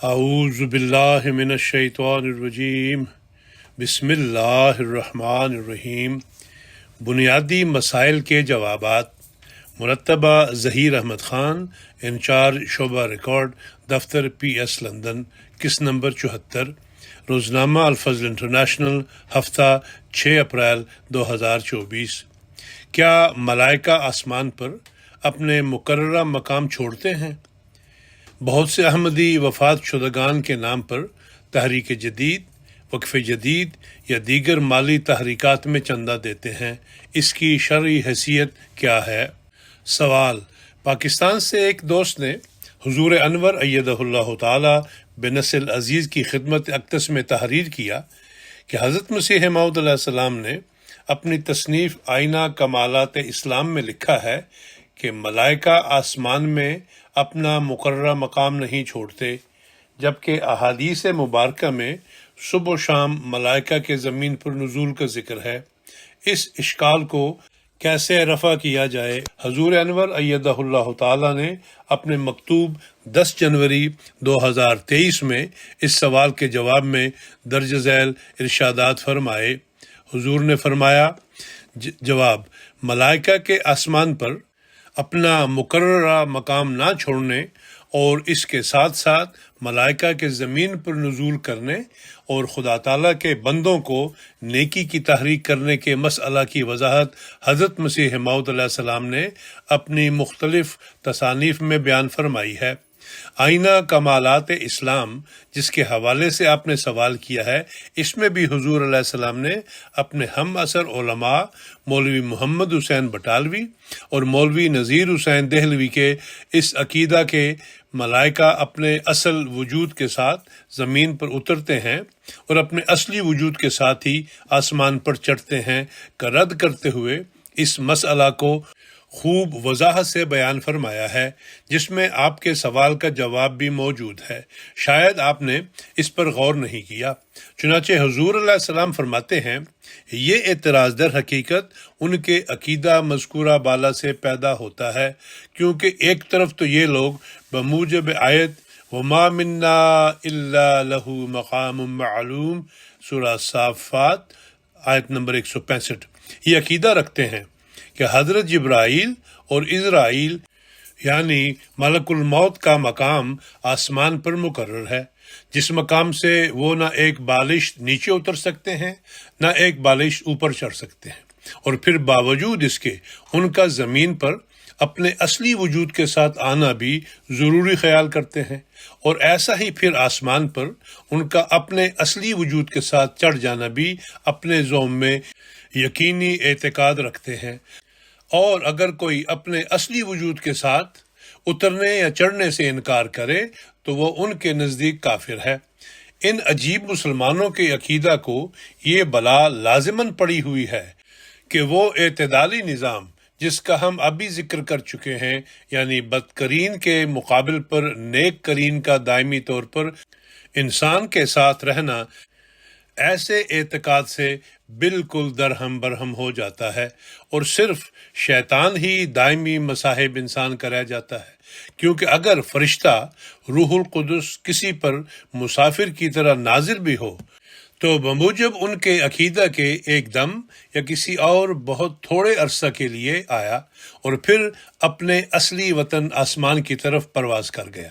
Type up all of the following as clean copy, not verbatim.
اعوذ باللہ من الشیطان الرجیم بسم اللہ الرحمن الرحیم۔ بنیادی مسائل کے جوابات، مرتبہ ظہیر احمد خان، انچارج شعبہ ریکارڈ، دفتر پی ایس لندن، کس نمبر 74، روزنامہ الفضل انٹرنیشنل، ہفتہ 6 اپریل 2024۔ کیا ملائکہ آسمان پر اپنے مقررہ مقام چھوڑتے ہیں؟ بہت سے احمدی وفات شدگان کے نام پر تحریک جدید، وقف جدید یا دیگر مالی تحریکات میں چندہ دیتے ہیں۔ اس کی شرعی حیثیت کیا ہے؟ سوال: پاکستان سے ایک دوست نے حضور انور ایدہ اللہ تعالی بنصر عزیز کی خدمت اقدس میں تحریر کیا کہ حضرت مسیح موعود علیہ السلام نے اپنی تصنیف آئینہ کمالات اسلام میں لکھا ہے کہ ملائکہ آسمان میں اپنا مقررہ مقام نہیں چھوڑتے، جبکہ احادیث مبارکہ میں صبح و شام ملائکہ کے زمین پر نزول کا ذکر ہے۔ اس اشکال کو کیسے رفع کیا جائے؟ حضور انور ایدہ اللہ تعالی نے اپنے مکتوب 10 جنوری 2023 میں اس سوال کے جواب میں درج ذیل ارشادات فرمائے۔ حضور نے فرمایا: جواب: ملائکہ کے آسمان پر اپنا مقررہ مقام نہ چھوڑنے اور اس کے ساتھ ساتھ ملائکہ کے زمین پر نزول کرنے اور خدا تعالیٰ کے بندوں کو نیکی کی تحریک کرنے کے مسئلہ کی وضاحت حضرت مسیح موعود علیہ السلام نے اپنی مختلف تصانیف میں بیان فرمائی ہے۔ آئینہ کمالات اسلام، جس کے حوالے سے آپ نے سوال کیا ہے، اس میں بھی حضور علیہ السلام نے اپنے ہم عصر علماء مولوی محمد حسین بٹالوی اور مولوی نذیر حسین دہلوی کے اس عقیدہ کے ملائکہ اپنے اصل وجود کے ساتھ زمین پر اترتے ہیں اور اپنے اصلی وجود کے ساتھ ہی آسمان پر چڑھتے ہیں کا رد کرتے ہوئے اس مسئلہ کو خوب وضاحت سے بیان فرمایا ہے، جس میں آپ کے سوال کا جواب بھی موجود ہے۔ شاید آپ نے اس پر غور نہیں کیا۔ چنانچہ حضور علیہ السلام فرماتے ہیں: یہ اعتراض در حقیقت ان کے عقیدہ مذکورہ بالا سے پیدا ہوتا ہے، کیونکہ ایک طرف تو یہ لوگ بموجب آیت وَمَا مِنَّا إِلَّا لَهُ مَقَامٌ مَعْلُوم سورہ صافات آیت نمبر 165 یہ عقیدہ رکھتے ہیں کہ حضرت جبرائیل اور اسرائیل یعنی ملک الموت کا مقام آسمان پر مقرر ہے، جس مقام سے وہ نہ ایک بالش نیچے اتر سکتے ہیں نہ ایک بالش اوپر چڑھ سکتے ہیں، اور پھر باوجود اس کے ان کا زمین پر اپنے اصلی وجود کے ساتھ آنا بھی ضروری خیال کرتے ہیں، اور ایسا ہی پھر آسمان پر ان کا اپنے اصلی وجود کے ساتھ چڑھ جانا بھی اپنے ذوم میں یقینی اعتقاد رکھتے ہیں۔ اور اگر کوئی اپنے اصلی وجود کے ساتھ اترنے یا چڑھنے سے انکار کرے تو وہ ان کے نزدیک کافر ہے۔ ان عجیب مسلمانوں کے عقیدہ کو یہ بلا لازماً پڑی ہوئی ہے کہ وہ اعتدالی نظام جس کا ہم ابھی ذکر کر چکے ہیں، یعنی بدکرین کے مقابل پر نیک کرین کا دائمی طور پر انسان کے ساتھ رہنا، ایسے اعتقاد سے بالکل درہم برہم ہو جاتا ہے، اور صرف شیطان ہی دائمی مصاحب انسان کا رہ جاتا ہے، کیونکہ اگر فرشتہ روح القدس کسی پر مسافر کی طرح نازل بھی ہو تو بموجب ان کے عقیدہ کے ایک دم یا کسی اور بہت تھوڑے عرصہ کے لیے آیا اور پھر اپنے اصلی وطن آسمان کی طرف پرواز کر گیا،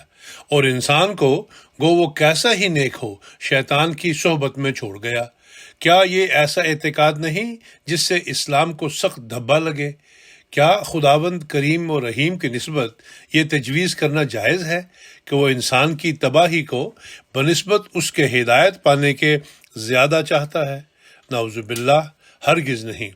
اور انسان کو گو وہ کیسا ہی نیک ہو شیطان کی صحبت میں چھوڑ گیا۔ کیا یہ ایسا اعتقاد نہیں جس سے اسلام کو سخت دھبا لگے؟ کیا خداوند کریم و رحیم کی نسبت یہ تجویز کرنا جائز ہے کہ وہ انسان کی تباہی کو بنسبت اس کے ہدایت پانے کے زیادہ چاہتا ہے؟ نعوذ باللہ، ہرگز نہیں۔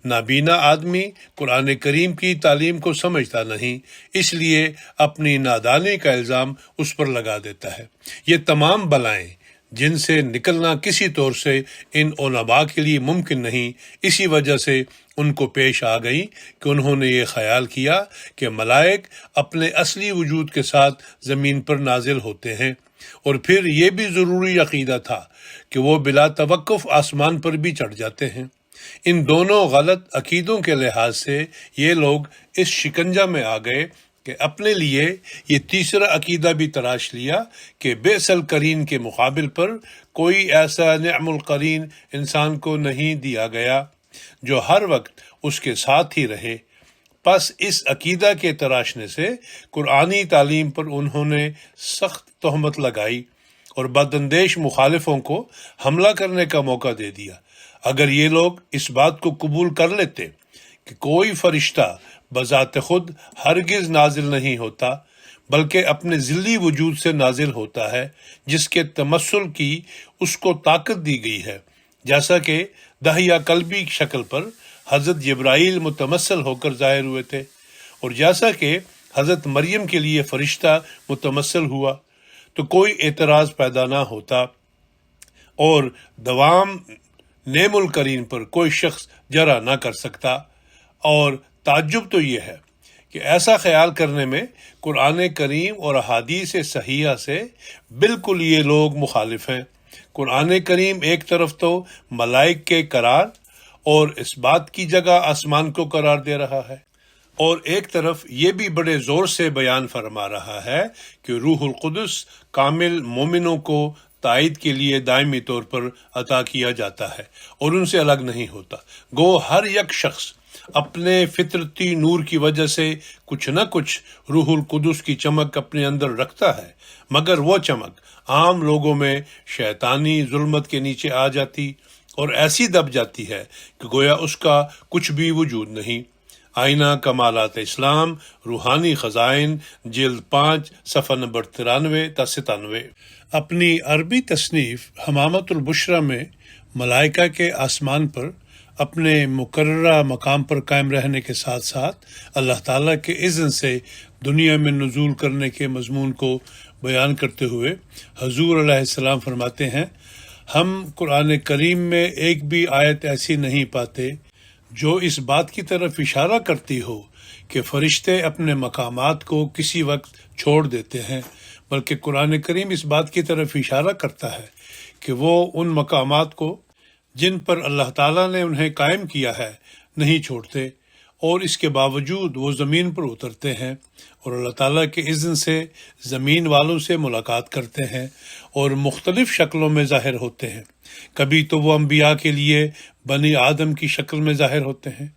نابینا آدمی قرآن کریم کی تعلیم کو سمجھتا نہیں، اس لیے اپنی نادانی کا الزام اس پر لگا دیتا ہے۔ یہ تمام بلائیں جن سے نکلنا کسی طور سے ان علماء کے لیے ممکن نہیں، اسی وجہ سے ان کو پیش آ گئی کہ انہوں نے یہ خیال کیا کہ ملائک اپنے اصلی وجود کے ساتھ زمین پر نازل ہوتے ہیں، اور پھر یہ بھی ضروری عقیدہ تھا کہ وہ بلا توقف آسمان پر بھی چڑھ جاتے ہیں۔ ان دونوں غلط عقیدوں کے لحاظ سے یہ لوگ اس شکنجہ میں آ گئے کہ اپنے لیے یہ تیسرا عقیدہ بھی تراش لیا کہ بئس القرین کے مقابل پر کوئی ایسا نعم القرین انسان کو نہیں دیا گیا جو ہر وقت اس کے ساتھ ہی رہے۔ پس اس عقیدہ کے تراشنے سے قرآنی تعلیم پر انہوں نے سخت تہمت لگائی اور بداندیش مخالفوں کو حملہ کرنے کا موقع دے دیا۔ اگر یہ لوگ اس بات کو قبول کر لیتے کہ کوئی فرشتہ بذات خود ہرگز نازل نہیں ہوتا بلکہ اپنے ذلی وجود سے نازل ہوتا ہے جس کے تمثل کی اس کو طاقت دی گئی ہے، جیسا کہ داہیہ قلبی شکل پر حضرت جبرائیل متمثل ہو کر ظاہر ہوئے تھے، اور جیسا کہ حضرت مریم کے لیے فرشتہ متمثل ہوا، تو کوئی اعتراض پیدا نہ ہوتا اور دوام نعم القرین پر کوئی شخص جرا نہ کر سکتا۔ اور تعجب تو یہ ہے کہ ایسا خیال کرنے میں قرآن کریم اور احادیث صحیحہ سے بالکل یہ لوگ مخالف ہیں۔ قرآن کریم ایک طرف تو ملائک کے قرار اور اس بات کی جگہ آسمان کو قرار دے رہا ہے، اور ایک طرف یہ بھی بڑے زور سے بیان فرما رہا ہے کہ روح القدس کامل مومنوں کو تائید کے لیے دائمی طور پر عطا کیا جاتا ہے اور ان سے الگ نہیں ہوتا۔ گو ہر یک شخص اپنے فطرتی نور کی وجہ سے کچھ نہ کچھ روح القدس کی چمک اپنے اندر رکھتا ہے، مگر وہ چمک عام لوگوں میں شیطانی ظلمت کے نیچے آ جاتی اور ایسی دب جاتی ہے کہ گویا اس کا کچھ بھی وجود نہیں۔ آئینہ کمالات اسلام، روحانی خزائن، جلد 5، صفحہ نمبر 93 تا 97۔ اپنی عربی تصنیف حمامۃ البشریٰ میں ملائکہ کے آسمان پر اپنے مقررہ مقام پر قائم رہنے کے ساتھ ساتھ اللہ تعالیٰ کے اذن سے دنیا میں نزول کرنے کے مضمون کو بیان کرتے ہوئے حضور علیہ السلام فرماتے ہیں، ہم قرآن کریم میں ایک بھی آیت ایسی نہیں پاتے جو اس بات کی طرف اشارہ کرتی ہو کہ فرشتے اپنے مقامات کو کسی وقت چھوڑ دیتے ہیں، بلکہ قرآن کریم اس بات کی طرف اشارہ کرتا ہے کہ وہ ان مقامات کو جن پر اللہ تعالیٰ نے انہیں قائم کیا ہے نہیں چھوڑتے، اور اس کے باوجود وہ زمین پر اترتے ہیں اور اللہ تعالیٰ کے اذن سے زمین والوں سے ملاقات کرتے ہیں اور مختلف شکلوں میں ظاہر ہوتے ہیں۔ کبھی تو وہ انبیاء کے لیے بنی آدم کی شکل میں ظاہر ہوتے ہیں،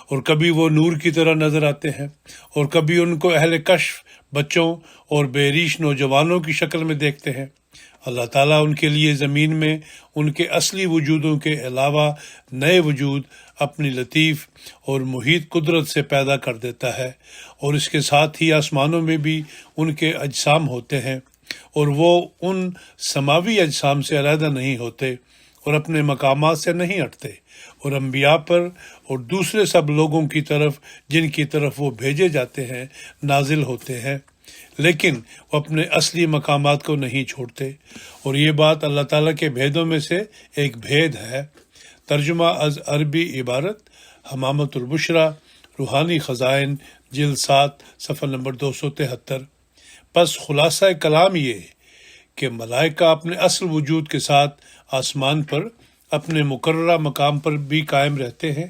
اور کبھی وہ نور کی طرح نظر آتے ہیں، اور کبھی ان کو اہل کشف بچوں اور بے ریش نوجوانوں کی شکل میں دیکھتے ہیں۔ اللہ تعالیٰ ان کے لیے زمین میں ان کے اصلی وجودوں کے علاوہ نئے وجود اپنی لطیف اور محیط قدرت سے پیدا کر دیتا ہے، اور اس کے ساتھ ہی آسمانوں میں بھی ان کے اجسام ہوتے ہیں، اور وہ ان سماوی اجسام سے علیحدہ نہیں ہوتے اور اپنے مقامات سے نہیں ہٹتے، اور انبیاء پر اور دوسرے سب لوگوں کی طرف جن کی طرف وہ بھیجے جاتے ہیں نازل ہوتے ہیں، لیکن وہ اپنے اصلی مقامات کو نہیں چھوڑتے۔ اور یہ بات اللہ تعالیٰ کے بھیدوں میں سے ایک بھید ہے۔ ترجمہ از عربی عبارت حمامۃ البشریٰ، روحانی خزائن، جلد 7، صفحہ نمبر 273۔ پس خلاصہ کلام یہ کہ ملائکہ اپنے اصل وجود کے ساتھ آسمان پر اپنے مقررہ مقام پر بھی قائم رہتے ہیں،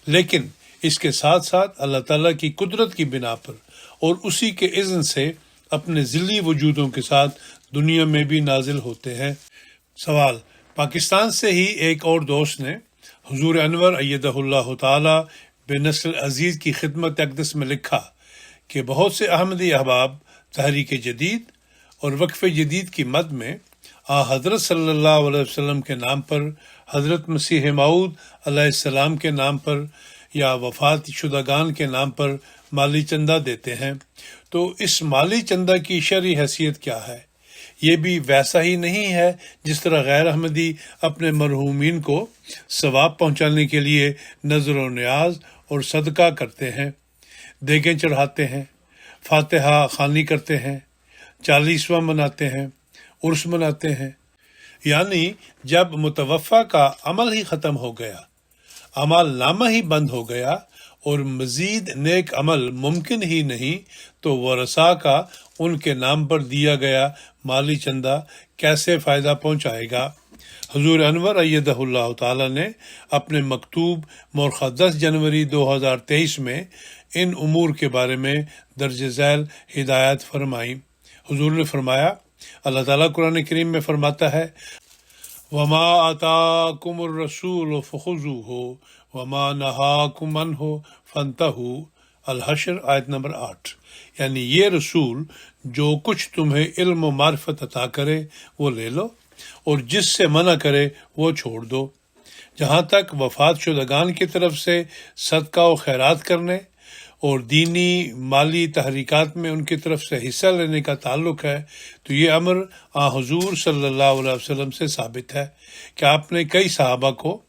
لیکن اس کے ساتھ ساتھ اللہ تعالیٰ کی قدرت کی بنا پر اور اسی کے اذن سے اپنے ذلی وجودوں کے ساتھ دنیا میں بھی نازل ہوتے ہیں۔ سوال: پاکستان سے ہی ایک اور دوست نے حضور انور ایدہ اللہ تعالی بنصر عزیز کی خدمت اقدس میں لکھا کہ بہت سے احمدی احباب تحریک جدید اور وقف جدید کی مد میں حضرت صلی اللہ علیہ وسلم کے نام پر، حضرت مسیح موعود علیہ السلام کے نام پر یا وفات شدگان کے نام پر مالی چندہ دیتے ہیں، تو اس مالی چندہ کی شرعی حیثیت کیا ہے؟ یہ بھی ویسا ہی نہیں ہے جس طرح غیر احمدی اپنے مرحومین کو ثواب پہنچانے کے لیے نذر و نیاز اور صدقہ کرتے ہیں، دیگیں چڑھاتے ہیں، فاتحہ خوانی کرتے ہیں، 40واں مناتے ہیں، عرس مناتے ہیں۔ یعنی جب متوفی کا عمل ہی ختم ہو گیا، اعمال نامہ ہی بند ہو گیا اور مزید نیک عمل ممکن ہی نہیں، تو ورثاء کا ان کے نام پر دیا گیا مالی چندہ کیسے فائدہ پہنچائے گا؟ حضور انور ایدہ اللہ تعالی نے اپنے مکتوب مورخہ 10 جنوری 2023 میں ان امور کے بارے میں درج ذیل ہدایات فرمائیں۔ حضور نے فرمایا، اللہ تعالیٰ قرآن کریم میں فرماتا ہے، وما آتاکم الرسول فخذوہ وما نہاکم عنہ فانتہوا، الحشر آیت نمبر 8۔ یعنی یہ رسول جو کچھ تمہیں علم و معرفت عطا کرے وہ لے لو، اور جس سے منع کرے وہ چھوڑ دو۔ جہاں تک وفات شدگان کی طرف سے صدقہ و خیرات کرنے اور دینی مالی تحریکات میں ان کی طرف سے حصہ لینے کا تعلق ہے تو یہ امر حضور صلی اللہ علیہ وسلم سے ثابت ہے کہ آپ نے کئی صحابہ کو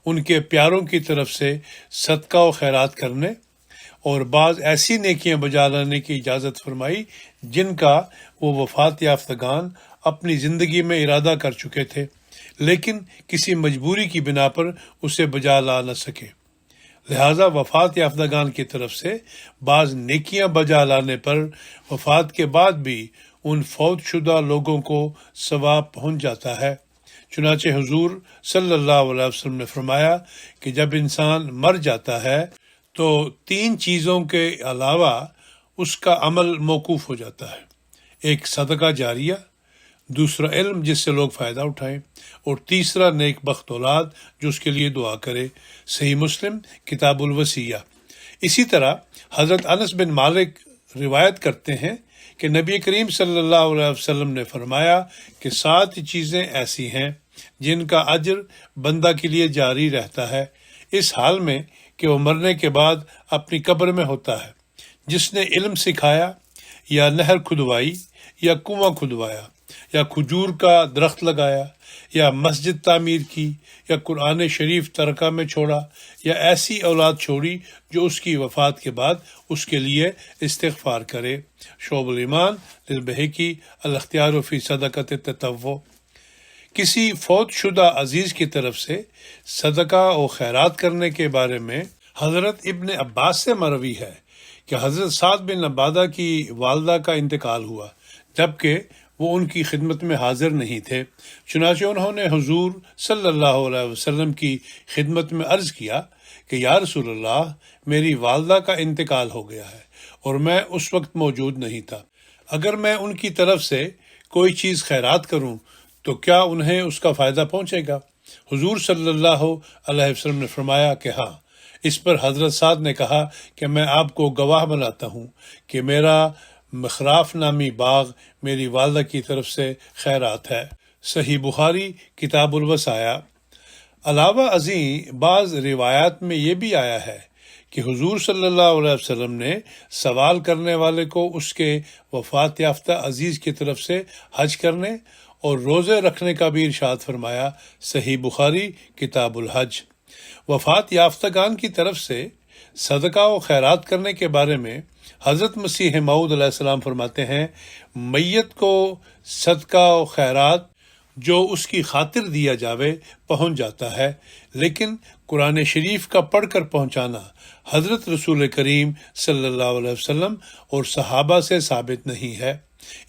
ان کے پیاروں کی طرف سے صدقہ و خیرات کرنے اور بعض ایسی نیکیاں بجا لانے کی اجازت فرمائی جن کا وہ وفات یافتگان اپنی زندگی میں ارادہ کر چکے تھے، لیکن کسی مجبوری کی بنا پر اسے بجا لا نہ سکے۔ لہذا وفات یافتگان کی طرف سے بعض نیکیاں بجا لانے پر وفات کے بعد بھی ان فوت شدہ لوگوں کو ثواب پہنچ جاتا ہے۔ چنانچہ حضور صلی اللہ علیہ وسلم نے فرمایا کہ جب انسان مر جاتا ہے تو 3 چیزوں کے علاوہ اس کا عمل موقوف ہو جاتا ہے، ایک صدقہ جاریہ، دوسرا علم جس سے لوگ فائدہ اٹھائیں، اور تیسرا نیک بخت اولاد جو اس کے لیے دعا کرے۔ صحیح مسلم کتاب الوصیہ۔ اسی طرح حضرت انس بن مالک روایت کرتے ہیں کہ نبی کریم صلی اللہ علیہ وسلم نے فرمایا کہ 7 چیزیں ایسی ہیں جن کا اجر بندہ کے لیے جاری رہتا ہے اس حال میں کہ وہ مرنے کے بعد اپنی قبر میں ہوتا ہے۔ جس نے علم سکھایا، یا نہر کھدوائی، یا کنواں کھدوایا، یا کھجور کا درخت لگایا، یا مسجد تعمیر کی، یا قرآن شریف ترکہ میں چھوڑا، یا ایسی اولاد چھوڑی جو اس کی وفات کے بعد اس کے لیے استغفار کرے۔ شعب الایمان للبہقی، الاختیار فی صدقۃ التطوع۔ کسی فوت شدہ عزیز کی طرف سے صدقہ و خیرات کرنے کے بارے میں حضرت ابن عباس سے مروی ہے کہ حضرت سعد بن عبادہ کی والدہ کا انتقال ہوا جبکہ وہ ان کی خدمت میں حاضر نہیں تھے، چنانچہ انہوں نے حضور صلی اللہ علیہ وسلم کی خدمت میں عرض کیا کہ یا رسول اللہ، میری والدہ کا انتقال ہو گیا ہے اور میں اس وقت موجود نہیں تھا، اگر میں ان کی طرف سے کوئی چیز خیرات کروں تو کیا انہیں اس کا فائدہ پہنچے گا؟ حضور صلی اللہ علیہ وسلم نے فرمایا کہ ہاں۔ اس پر حضرت سعد نے کہا کہ میں آپ کو گواہ بناتا ہوں کہ میرا مخراف نامی باغ میری والدہ کی طرف سے خیرات ہے۔ صحیح بخاری کتاب الوصایا۔ علاوہ ازیں بعض روایات میں یہ بھی آیا ہے کہ حضور صلی اللہ علیہ وسلم نے سوال کرنے والے کو اس کے وفات یافتہ عزیز کی طرف سے حج کرنے اور روزے رکھنے کا بھی ارشاد فرمایا۔ صحیح بخاری کتاب الحج۔ وفات یافتگان کی طرف سے صدقہ و خیرات کرنے کے بارے میں حضرت مسیح موعود علیہ السلام فرماتے ہیں، میت کو صدقہ و خیرات جو اس کی خاطر دیا جاوے پہنچ جاتا ہے، لیکن قرآن شریف کا پڑھ کر پہنچانا حضرت رسول کریم صلی اللہ علیہ وسلم اور صحابہ سے ثابت نہیں ہے۔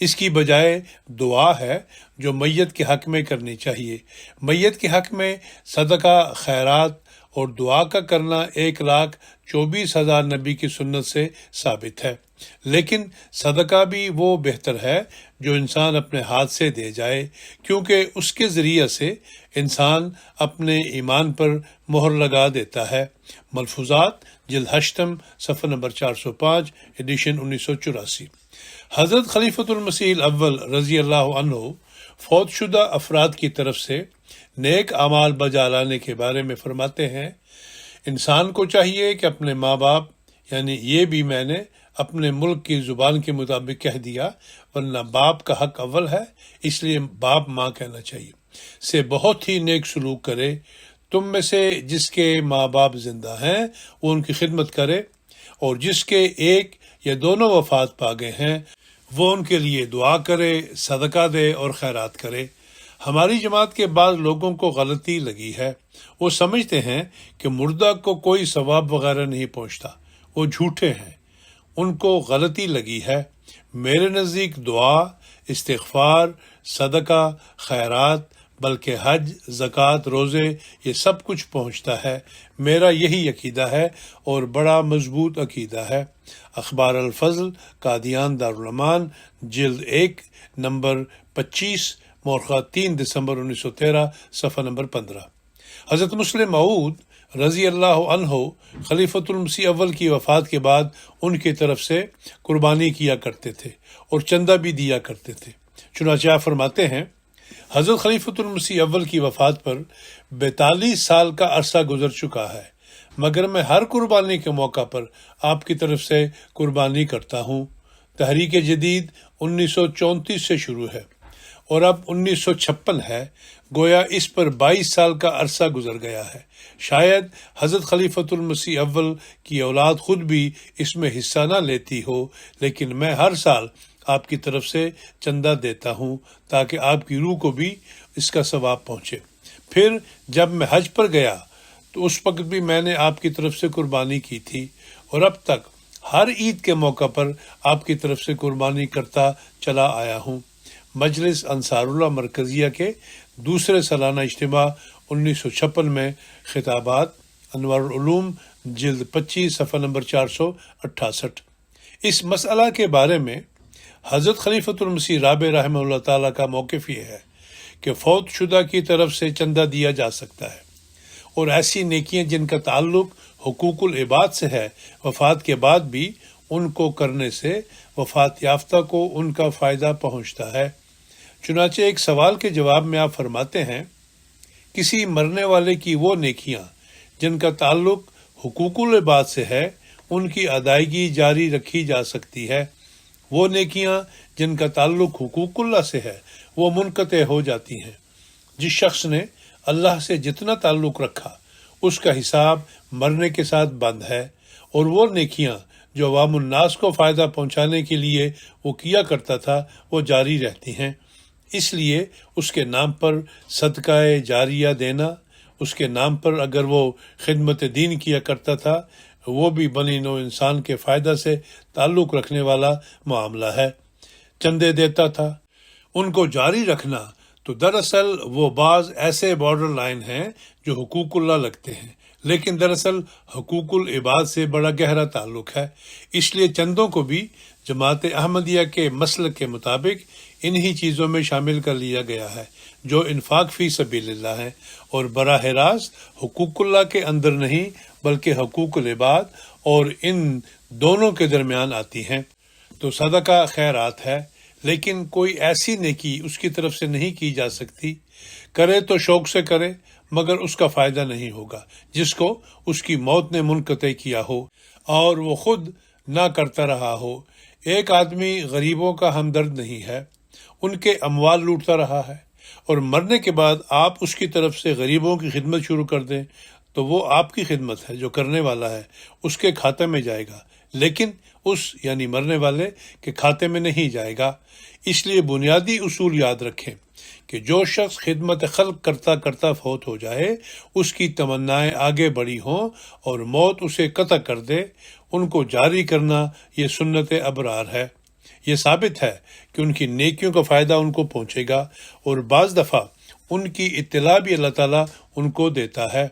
اس کی بجائے دعا ہے جو میت کے حق میں کرنی چاہیے۔ میت کے حق میں صدقہ خیرات اور دعا کا کرنا 1,24,000 نبی کی سنت سے ثابت ہے، لیکن صدقہ بھی وہ بہتر ہے جو انسان اپنے ہاتھ سے دے جائے، کیونکہ اس کے ذریعے سے انسان اپنے ایمان پر مہر لگا دیتا ہے۔ ملفوظات جلد 8 صفحہ نمبر 405 ایڈیشن 1984۔ حضرت خلیفۃ المسیح الاول رضی اللہ عنہ فوت شدہ افراد کی طرف سے نیک اعمال بجا لانے کے بارے میں فرماتے ہیں، انسان کو چاہیے کہ اپنے ماں باپ، یعنی یہ بھی میں نے اپنے ملک کی زبان کے مطابق کہہ دیا، ورنہ باپ کا حق اول ہے، اس لیے باپ ماں کہنا چاہیے، سے بہت ہی نیک سلوک کرے۔ تم میں سے جس کے ماں باپ زندہ ہیں وہ ان کی خدمت کرے، اور جس کے ایک یا دونوں وفات پا گئے ہیں وہ ان کے لیے دعا کرے، صدقہ دے اور خیرات کرے۔ ہماری جماعت کے بعض لوگوں کو غلطی لگی ہے، وہ سمجھتے ہیں کہ مردہ کو کوئی ثواب وغیرہ نہیں پہنچتا، وہ جھوٹے ہیں، ان کو غلطی لگی ہے۔ میرے نزدیک دعا، استغفار، صدقہ، خیرات بلکہ حج، زکوٰۃ، روزے یہ سب کچھ پہنچتا ہے۔ میرا یہی عقیدہ ہے اور بڑا مضبوط عقیدہ ہے۔ اخبار الفضل، قادیان دارالمان، جلد 1، نمبر 25، مورخہ 3 دسمبر 1913، صفحہ نمبر 15۔ حضرت مسلم موعود رضی اللہ عنہ خلیفۃ المسیح اول کی وفات کے بعد ان کی طرف سے قربانی کیا کرتے تھے اور چندہ بھی دیا کرتے تھے۔ چنانچہ آپ فرماتے ہیں، حضرت خلیفۃ المسیح اول کی وفات پر 42 سال کا عرصہ گزر چکا ہے، مگر میں ہر قربانی کے موقع پر آپ کی طرف سے قربانی کرتا ہوں۔ تحریک جدید 1934 سے شروع ہے اور اب 1956 ہے، گویا اس پر 22 سال کا عرصہ گزر گیا ہے۔ شاید حضرت خلیفۃ المسیح اول کی اولاد خود بھی اس میں حصہ نہ لیتی ہو، لیکن میں ہر سال آپ کی طرف سے چندہ دیتا ہوں تاکہ آپ کی روح کو بھی اس کا ثواب پہنچے۔ پھر جب میں حج پر گیا تو اس وقت بھی میں نے آپ کی طرف سے قربانی کی تھی، اور اب تک ہر عید کے موقع پر آپ کی طرف سے قربانی کرتا چلا آیا ہوں۔ مجلس انصار اللہ مرکزیہ کے دوسرے سالانہ اجتماع 1956 میں خطابات، انوار العلوم، جلد 25، صفحہ نمبر 468۔ اس مسئلہ کے بارے میں حضرت خلیفۃ المسیح رابع رحمہ اللہ تعالیٰ کا موقف یہ ہے کہ فوت شدہ کی طرف سے چندہ دیا جا سکتا ہے، اور ایسی نیکیاں جن کا تعلق حقوق العباد سے ہے، وفات کے بعد بھی ان کو کرنے سے وفات یافتہ کو ان کا فائدہ پہنچتا ہے۔ چنانچہ ایک سوال کے جواب میں آپ فرماتے ہیں، کسی مرنے والے کی وہ نیکیاں جن کا تعلق حقوق العباد سے ہے، ان کی ادائیگی جاری رکھی جا سکتی ہے۔ وہ نیکیاں جن کا تعلق حقوق اللہ سے ہے، وہ منقطع ہو جاتی ہیں۔ جس شخص نے اللہ سے جتنا تعلق رکھا، اس کا حساب مرنے کے ساتھ بند ہے، اور وہ نیکیاں جو عوام الناس کو فائدہ پہنچانے کے لیے وہ کیا کرتا تھا، وہ جاری رہتی ہیں۔ اس لیے اس کے نام پر صدقہ جاریہ دینا، اس کے نام پر اگر وہ خدمت دین کیا کرتا تھا، وہ بھی بنی نوع انسان کے فائدہ سے تعلق رکھنے والا معاملہ ہے۔ چندے دیتا تھا، ان کو جاری رکھنا تو دراصل وہ بعض ایسے بارڈر لائن ہیں جو حقوق اللہ لگتے ہیں، لیکن دراصل حقوق العباد سے بڑا گہرا تعلق ہے۔ اس لیے چندوں کو بھی جماعت احمدیہ کے مسلک کے مطابق انہی چیزوں میں شامل کر لیا گیا ہے جو انفاق فی سبیل اللہ ہے، اور براہ راست حقوق اللہ کے اندر نہیں بلکہ حقوق العباد اور ان دونوں کے درمیان آتی ہیں۔ تو صدقہ خیرات ہے، لیکن کوئی ایسی نیکی اس کی طرف سے نہیں کی جا سکتی، کرے تو شوق سے کرے مگر اس کا فائدہ نہیں ہوگا، جس کو اس کی موت نے منقطع کیا ہو اور وہ خود نہ کرتا رہا ہو۔ ایک آدمی غریبوں کا ہمدرد نہیں ہے، ان کے اموال لوٹتا رہا ہے، اور مرنے کے بعد آپ اس کی طرف سے غریبوں کی خدمت شروع کر دیں تو وہ آپ کی خدمت ہے، جو کرنے والا ہے اس کے کھاتے میں جائے گا، لیکن اس یعنی مرنے والے کے کھاتے میں نہیں جائے گا۔ اس لیے بنیادی اصول یاد رکھیں کہ جو شخص خدمت خلق کرتا کرتا فوت ہو جائے، اس کی تمنائیں آگے بڑھی ہوں اور موت اسے قطع کر دے، ان کو جاری کرنا یہ سنت ابرار ہے۔ یہ ثابت ہے کہ ان کی نیکیوں کا فائدہ ان کو پہنچے گا، اور بعض دفعہ ان کی اطلاع بھی اللہ تعالیٰ ان کو دیتا ہے۔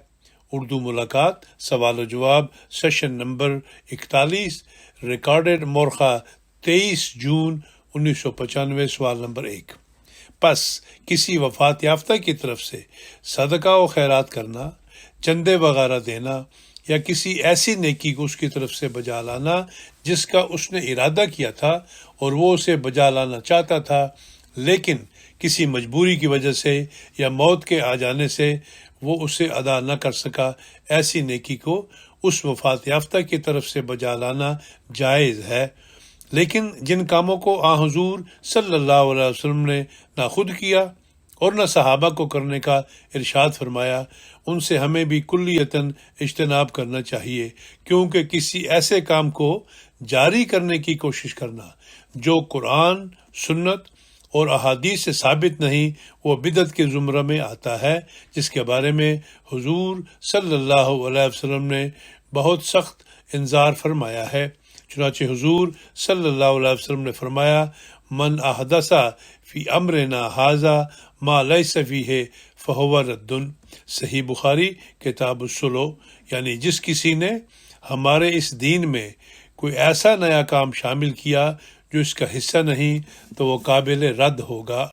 اردو ملاقات، سوال و جواب، سیشن نمبر 41، ریکارڈڈ مورخہ 23 جون 1995، سوال نمبر 1۔ پس کسی وفات یافتہ کی طرف سے صدقہ و خیرات کرنا، چندے وغیرہ دینا، یا کسی ایسی نیکی کو اس کی طرف سے بجا لانا جس کا اس نے ارادہ کیا تھا اور وہ اسے بجا لانا چاہتا تھا، لیکن کسی مجبوری کی وجہ سے یا موت کے آ جانے سے وہ اسے ادا نہ کر سکا، ایسی نیکی کو اس وفات یافتہ کی طرف سے بجا لانا جائز ہے۔ لیکن جن کاموں کو آن حضور صلی اللہ علیہ وسلم نے نہ خود کیا اور نہ صحابہ کو کرنے کا ارشاد فرمایا، ان سے ہمیں بھی کلیتاً اجتناب کرنا چاہیے، کیونکہ کسی ایسے کام کو جاری کرنے کی کوشش کرنا جو قرآن، سنت اور احادیث سے ثابت نہیں، وہ بدعت کے زمرہ میں آتا ہے، جس کے بارے میں حضور صلی اللہ علیہ وسلم نے بہت سخت انذار فرمایا ہے۔ چنانچہ حضور صلی اللہ علیہ وسلم نے فرمایا، من احدث فی امرنا ھذا ما لیس فیہ فہو رد۔ صحیح بخاری کتاب الصلح، یعنی جس کسی نے ہمارے اس دین میں کوئی ایسا نیا کام شامل کیا جو اس کا حصہ نہیں تو وہ قابل رد ہوگا۔